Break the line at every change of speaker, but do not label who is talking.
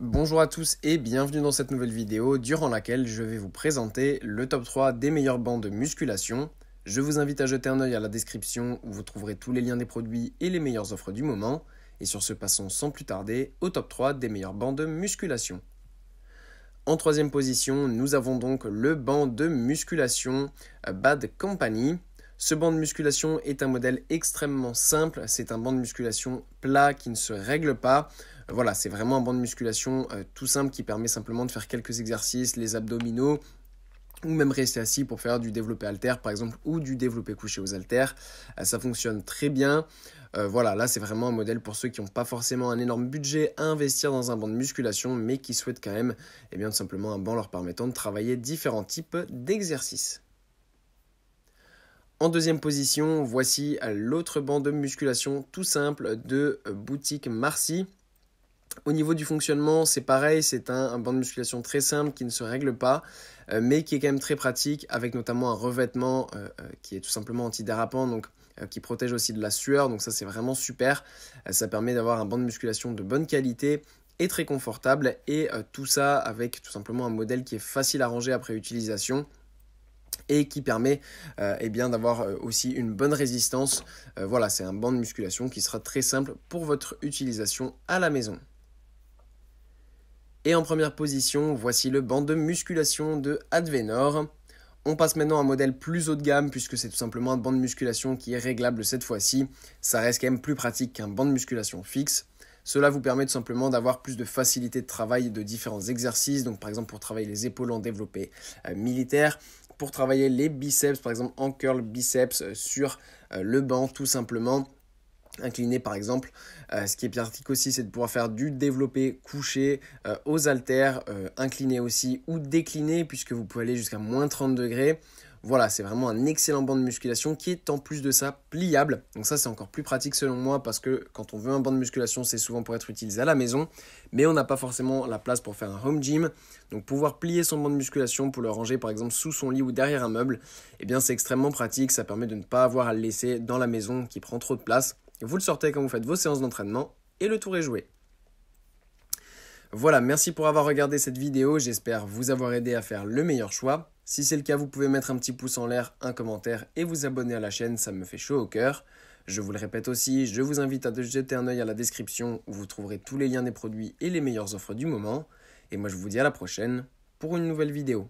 Bonjour à tous et bienvenue dans cette nouvelle vidéo durant laquelle je vais vous présenter le top 3 des meilleurs bancs de musculation. Je vous invite à jeter un œil à la description où vous trouverez tous les liens des produits et les meilleures offres du moment. Et sur ce, passons sans plus tarder au top 3 des meilleurs bancs de musculation. En troisième position, nous avons donc le banc de musculation Bad Company. Ce banc de musculation est un modèle extrêmement simple, c'est un banc de musculation plat qui ne se règle pas. Voilà, c'est vraiment un banc de musculation tout simple qui permet simplement de faire quelques exercices, les abdominaux, ou même rester assis pour faire du développé haltère par exemple, ou du développé couché aux haltères. Ça fonctionne très bien. Voilà, là c'est vraiment un modèle pour ceux qui n'ont pas forcément un énorme budget à investir dans un banc de musculation, mais qui souhaitent quand même tout simplement un banc leur permettant de travailler différents types d'exercices. En deuxième position, voici l'autre banc de musculation tout simple de boutique Marcy. Au niveau du fonctionnement, c'est pareil, c'est un banc de musculation très simple qui ne se règle pas, mais qui est quand même très pratique, avec notamment un revêtement qui est tout simplement antidérapant, donc qui protège aussi de la sueur, donc ça c'est vraiment super. Ça permet d'avoir un banc de musculation de bonne qualité et très confortable, et tout ça avec tout simplement un modèle qui est facile à ranger après utilisation et qui permet d'avoir aussi une bonne résistance. Voilà, c'est un banc de musculation qui sera très simple pour votre utilisation à la maison. Et en première position, voici le banc de musculation de Advenor. On passe maintenant à un modèle plus haut de gamme puisque c'est tout simplement un banc de musculation qui est réglable cette fois-ci. Ça reste quand même plus pratique qu'un banc de musculation fixe. Cela vous permet tout simplement d'avoir plus de facilité de travail de différents exercices. Donc par exemple pour travailler les épaules en développé militaire, pour travailler les biceps par exemple en curl biceps sur le banc tout simplement. Incliné par exemple. Ce qui est pratique aussi, c'est de pouvoir faire du développé couché aux haltères, incliné aussi ou décliné, puisque vous pouvez aller jusqu'à moins 30 degrés. Voilà, c'est vraiment un excellent banc de musculation qui est en plus de ça pliable. Donc ça, c'est encore plus pratique selon moi, parce que quand on veut un banc de musculation, c'est souvent pour être utilisé à la maison, mais on n'a pas forcément la place pour faire un home gym. Donc pouvoir plier son banc de musculation pour le ranger par exemple sous son lit ou derrière un meuble, eh bien c'est extrêmement pratique. Ça permet de ne pas avoir à le laisser dans la maison qui prend trop de place. Vous le sortez quand vous faites vos séances d'entraînement et le tour est joué. Voilà, merci pour avoir regardé cette vidéo, j'espère vous avoir aidé à faire le meilleur choix. Si c'est le cas, vous pouvez mettre un petit pouce en l'air, un commentaire et vous abonner à la chaîne, ça me fait chaud au cœur. Je vous le répète aussi, je vous invite à jeter un œil à la description où vous trouverez tous les liens des produits et les meilleures offres du moment. Et moi je vous dis à la prochaine pour une nouvelle vidéo.